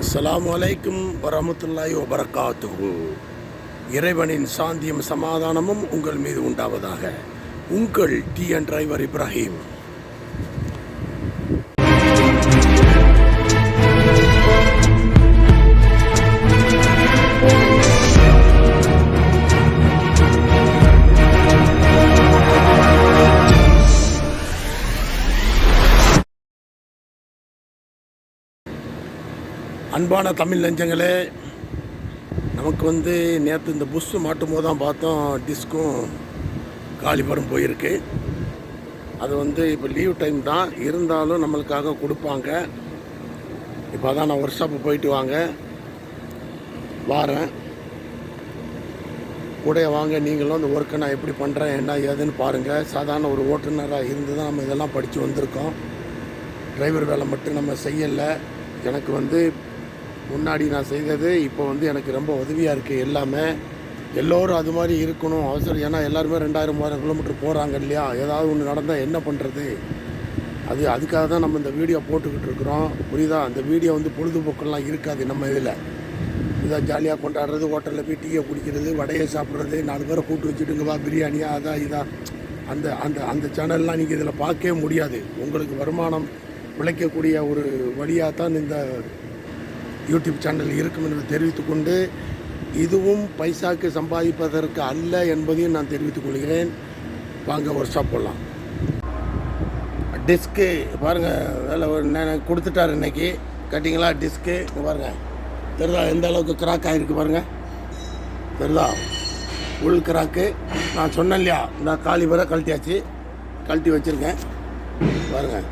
அஸ்ஸலாமு அலைக்கும் வரஹ்மத்துல்லாஹி வபரகாத்துஹு. இறைவனின் சாந்தியும் சமாதானமும் உங்கள் மீது உண்டாவதாக. உங்கள் டிஎன் டிரைவர் இப்ராஹிம். அன்பான தமிழ் நெஞ்சங்களே, நமக்கு நேற்று இந்த புஷ்ஷு மாட்டும் போது தான் பார்த்தோம் டிஸ்க்கும் காலிபரும் போயிருக்கு. அது இப்போ லீவ் டைம் தான் இருந்தாலும் நம்மளுக்காக கொடுப்பாங்க. இப்போ தான் நான் ஒர்க் ஷாப்பு போயிட்டு வாரேன். கூட வாங்க, நீங்களும் அந்த ஒர்க்கை நான் எப்படி பண்ணுறேன் என்ன ஏதுன்னு பாருங்கள். சாதாரண ஒரு ஓட்டுநராக இருந்து தான் நம்ம இதெல்லாம் படித்து வந்திருக்கோம். டிரைவர் வேலை மட்டும் நம்ம செய்யலை. எனக்கு முன்னாடி நான் செய்தது இப்போ எனக்கு ரொம்ப உதவியாக இருக்குது. எல்லாமே எல்லோரும் அது மாதிரி இருக்கணும் அவசரம். ஏன்னா எல்லாருமே 2000 கிலோமீட்டர் போகிறாங்க இல்லையா? ஏதாவது ஒன்று நடந்தால் என்ன பண்ணுறது? அதுக்காக தான் நம்ம இந்த வீடியோ போட்டுக்கிட்டு இருக்கிறோம். புரியுதா? அந்த வீடியோ பொழுதுபோக்கெல்லாம் இருக்காது. நம்ம இதாக ஜாலியாக கொண்டாடுறது, ஹோட்டலில் போய் டீயை குடிக்கிறது, வடையை சாப்பிட்றது, 4 பேரை கூட்டு வச்சுட்டுங்கவா பிரியாணியா இதாக அந்த அந்த அந்த சேனல்லாம் நீங்கள் இதில் பார்க்கவே முடியாது. உங்களுக்கு வருமானம் விளைக்கக்கூடிய ஒரு வழியாக தான் இந்த யூடியூப் சேனல் இருக்கும் என்று தெரிவித்துக்கொண்டு, இதுவும் பைசாக்கு சம்பாதிப்பதற்கு அல்ல என்பதையும் நான் தெரிவித்துக் கொள்கிறேன். வாங்க ஒர்க் ஷாப் போடலாம். டிஸ்க்கு பாருங்கள், வேலை கொடுத்துட்டார் இன்றைக்கி. கட்டிங்களா டிஸ்க்கு பாருங்கள், தெரிதா எந்த அளவுக்கு கிராக் ஆகிருக்கு பாருங்கள், தெரிதா? உள் கிராக்கு. நான் சொன்னேன் இல்லையா, இந்த காலிபரை கழட்டி வச்சுருக்கேன் பாருங்கள்.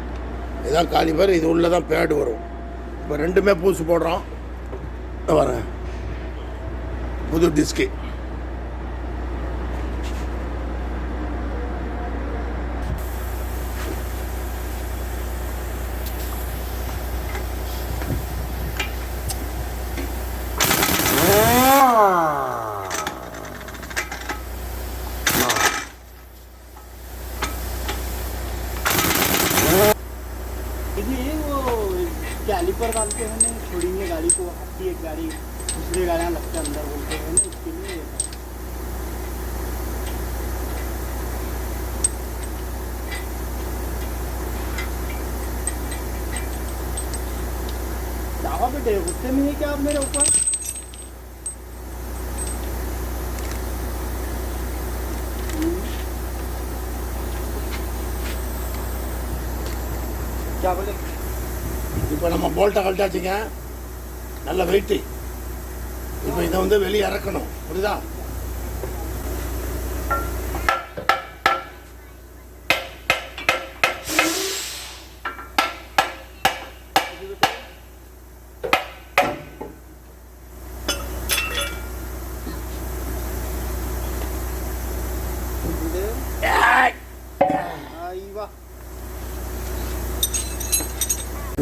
இதுதான் காலிபர், இது உள்ளே தான் பேடு வரும். இப்போ ரெண்டுமே பூசு போடுறோம். வரேன் புது டிஸ்க்கு. कैलिपर डालते हैं, छोड़ेंगे गाड़ी को, हटती एक गाड़ी दूसरी गाड़ियाँ लगते अंदर बोलते हैं ना, इसके लिए दावा पे डे गुस्से में है क्या आप मेरे ऊपर? क्या बोले? இப்போ நம்ம போல்ட்டை கழட்டாச்சுங்க, நல்ல வெயிட்டு. இப்போ இதை வெளியே இறக்கணும், புரியுதா?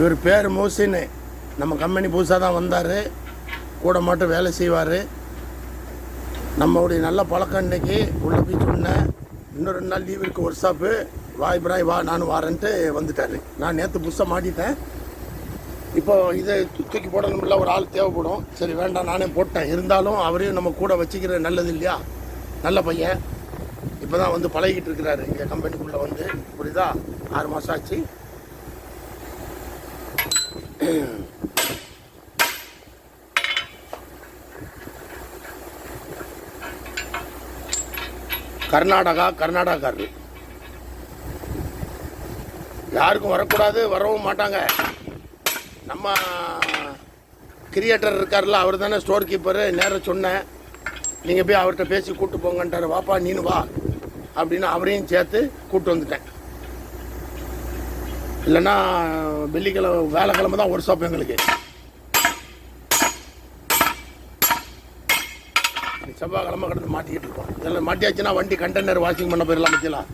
இவர் பேர் மோசின்னு. நம்ம கம்பெனி புதுசாக தான் வந்தார். கூட மட்டும் வேலை செய்வார். நம்மளுடைய நல்ல பழக்கம். இன்றைக்கி உள்ளே போய் சொன்னேன், இன்னும் 2 நாள் லீவ் இருக்குது ஒர்க் ஷாப்பு, வா இப்ராஹிம் வா நானும் வாரேன்ட்டு வந்துட்டார். நான் நேற்று புதுசாக மாட்டிட்டேன். இப்போ இதை தூக்கி போடணும்ல, ஒரு ஆள் தேவைப்படும். சரி வேண்டாம், நானே போட்டேன். இருந்தாலும் அவரையும் நம்ம கூட வச்சுக்கிற நல்லது இல்லையா? நல்ல பையன். இப்போ தான் பழகிட்டு இருக்கிறாரு இங்கே கம்பெனிக்குள்ளே புரியுதா? 6 மாதம் ஆச்சு. கர்நாடகாக்காரரு. யாருக்கும் வரக்கூடாது, வரவும் மாட்டாங்க. நம்ம கிரியேட்டர் இருக்கார்ல, அவர் தானே ஸ்டோர் கீப்பரு. நேரம் சொன்னேன், நீங்கள் போய் அவர்கிட்ட பேசி கூப்பிட்டு போங்கன்ட்டார். வாப்பா நீனு வா அப்படின்னு அவரையும் சேர்த்து கூப்பிட்டு வந்துட்டேன். இல்லைன்னா வெள்ளிக்கிழமை வேலைக்கிழமை தான் ஒர்க் ஷாப் எங்களுக்கு. செவ்வாய்க்கிழமை கிடந்து மாட்டிக்கிட்டு இருக்கோம். இதெல்லாம் மாட்டியாச்சுன்னா வண்டி கண்டெய்னர் வாஷிங் பண்ண போயிடலாம். பற்றியலாம்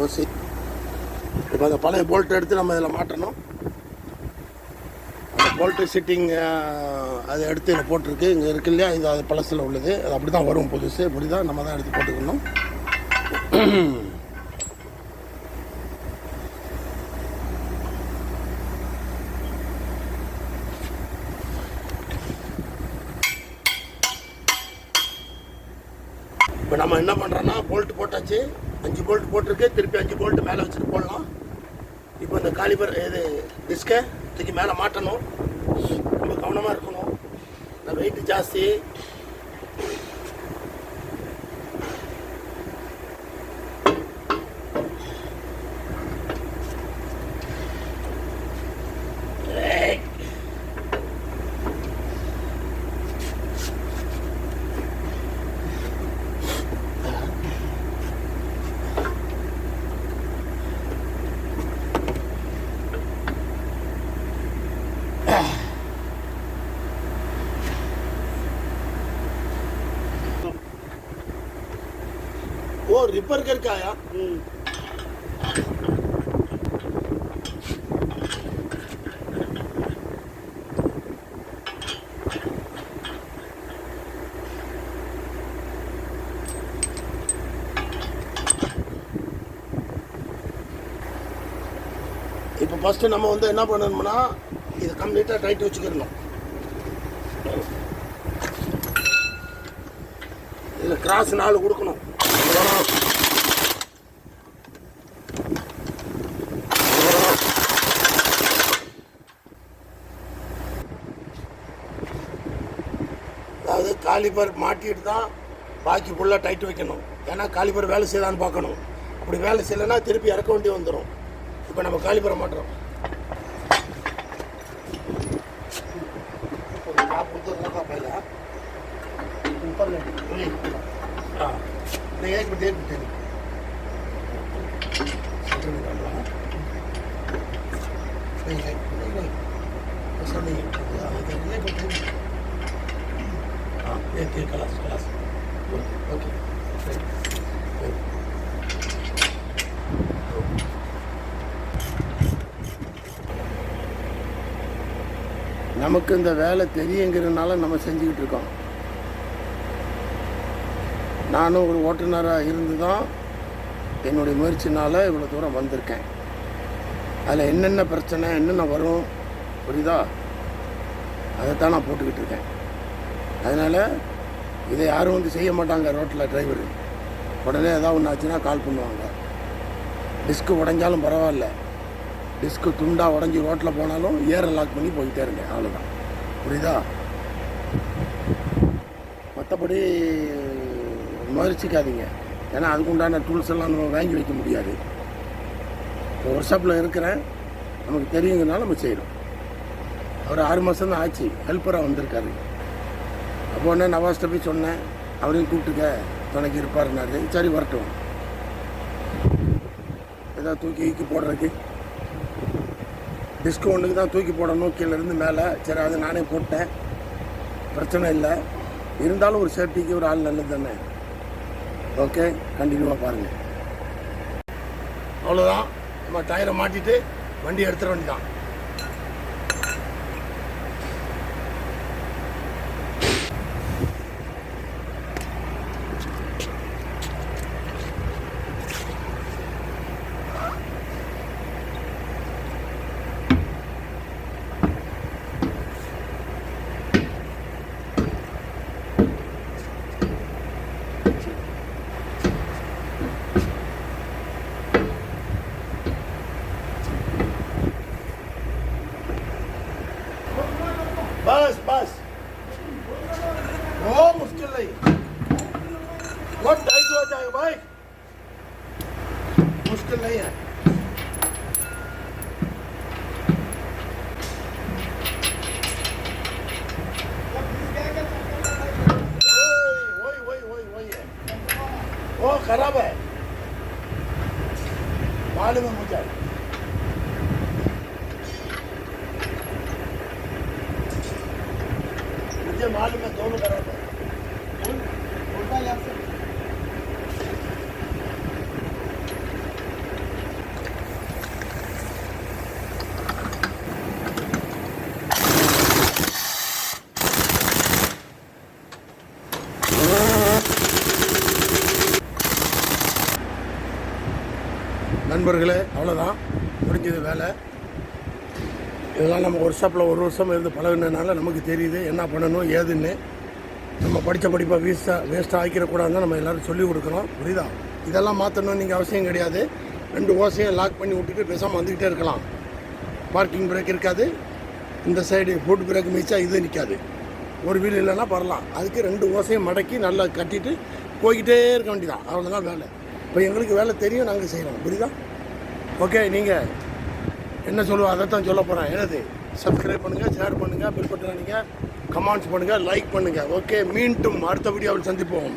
ஓசி. இப்போ அந்த பழைய போல்ட் எடுத்து நம்ம இதில் மாட்டணும். அந்த போல்ட்டு சிட்டிங் அதை எடுத்து இதில் போட்டிருக்கு. இங்கே இருக்கு இல்லையா, இது அது பழசில் உள்ளது. அது அப்படி தான் வரும் புதுசு. இப்படி தான் நம்ம தான் எடுத்து போட்டுக்கணும். இப்போ நம்ம என்ன பண்ணுறோன்னா போல்ட் போட்டாச்சு, 5 போல்ட் போட்டிருக்கு, திருப்பி 5 போல்ட் மேலே வச்சுட்டு போடலாம். இப்போ இந்த காலிபர் இது டிஸ்கை தூக்கி மேலே மாட்டணும். ரொம்ப கவனமாக இருக்கணும், இந்த வெயிட் ஜாஸ்தி. वो रिपर करके आया। இப்போ ஃபஸ்ட்டு நம்ம வந்து என்ன பண்ணணும்னா இதை கம்ப்ளீட்டாக டைட் வச்சுக்கிறணும். இதில் கிராஸ் 4 கொடுக்கணும். அதாவது காலிபர் மாட்டிட்டு தான் பாக்கி ஃபுல்லாக டைட் வைக்கணும். ஏன்னா காலிபர் வேலை செய்யலான்னு பார்க்கணும். அப்படி வேலை செய்யலைன்னா திருப்பி இறக்க வேண்டி வந்துடும். இப்போ நம்ம காலிபரை மாட்டுறோம். हाँ नहीं एक मिनट नहीं ऐसा नहीं हाँ एक क्लास ओके நமக்கு இந்த வேலை தெரியுங்கிறதுனால நம்ம செஞ்சுக்கிட்டு இருக்கோம். நானும் ஒரு ஓட்டுநராக இருந்து தான் என்னுடைய முயற்சினால் இவ்வளோ தூரம் வந்திருக்கேன். அதில் என்னென்ன பிரச்சனை என்னென்ன வரும் புரியுதா, அதைத்தான் நான் போட்டுக்கிட்டு இருக்கேன். அதனால் இதை யாரும் வந்து செய்ய மாட்டாங்க. ரோட்டில் டிரைவரு உடனே ஏதாவது ஒன்று ஆச்சுன்னா கால் பண்ணுவாங்க. டிஸ்க்கு உடஞ்சாலும் பரவாயில்ல, டிஸ்க்கு துண்டாக உடஞ்சி ரோட்டில் போனாலும் ஏரை லாக் பண்ணி போய்கிட்டே இருங்க, அவ்வளோதான். புரியுதா? மற்றபடி முயற்சிக்காதீங்க. ஏன்னா அதுக்கு உண்டான டூல்ஸ் எல்லாம் நம்ம வாங்கி வைக்க முடியாது. இப்போ ஒர்க் ஷாப்பில் இருக்கிறேன், நமக்கு தெரியுங்கனால நம்ம செய்கிறோம். அவர் 6 மாதம் தான் ஆச்சு ஹெல்ப்பராக வந்திருக்காரு. அப்போ உடனே நவாஸ்ட்ட போய் சொன்னேன், அவரையும் கூப்பிட்டுக்க துணைக்கு இருப்பாருனாரு. சரி வரட்டும், ஏதாவது தூக்கி போடுறதுக்கு டிஸ்க் ஒன்றுக்கு தான் தூக்கி போடணும் கீழேருந்து மேலே. சரி அது நானே போட்டேன், பிரச்சனை இல்லை. இருந்தாலும் ஒரு சேஃப்டிக்கு ஒரு ஆள் நல்லது தானே. ஓகே, கண்டினியூவாக பாருங்கள். அவ்வளோதான். நம்ம டயரை மாட்டிட்டு வண்டி எடுத்துட வேண்டியதான். बस वो मुश्किल नहीं, बहुत टाइट हो जाएगा भाई, मुश्किल नहीं है। वही है, वो खराब है, मालूम है मुझे। मालूम है दोनों खराब है। நண்பர்களே, அவ்வளோதான், முடிஞ்சது வேலை. இதெல்லாம் நம்ம ஒர்க் ஷாப்பில் 1 வருஷம் இருந்து பழகினதுனால நமக்கு தெரியுது என்ன பண்ணணும் ஏதுன்னு. நம்ம படித்த படிப்பை வேஸ்ட்டாக ஆக்கிடக்கூடாதுன்னு நம்ம எல்லோரும் சொல்லிக் கொடுக்குறோம். புரியுதா? இதெல்லாம் மாற்றணும்னு நீங்கள் அவசியம் கிடையாது. 2 ஓசையும் லாக் பண்ணி விட்டுட்டு பேசாமல் வந்துக்கிட்டே இருக்கலாம். பார்க்கிங் பிரேக் இருக்காது, இந்த சைடு ஃபுட் பிரேக் மிச்சா இது நிற்காது. ஒரு வீல் இல்லைன்னா வரலாம். அதுக்கு 2 ஓசையும் மடக்கி நல்லா கட்டிட்டு போய்கிட்டே இருக்க வேண்டியதான். அவ்வளோதான் வேலை. இப்போ எங்களுக்கு வேலை தெரியும், நாங்கள் செய்கிறோம். புரியுதா? ஓகே, நீங்கள் என்ன சொல்லுவோம் அதை தான் சொல்ல போகிறேன். என்னது, சப்ஸ்கிரைப் பண்ணுங்கள், ஷேர் பண்ணுங்கள், பில் பட்டன் அடிங்க, கமெண்ட்ஸ் பண்ணுங்கள், லைக் பண்ணுங்கள். ஓகே, மீண்டும் அடுத்த வீடியோவில் சந்திப்போம்.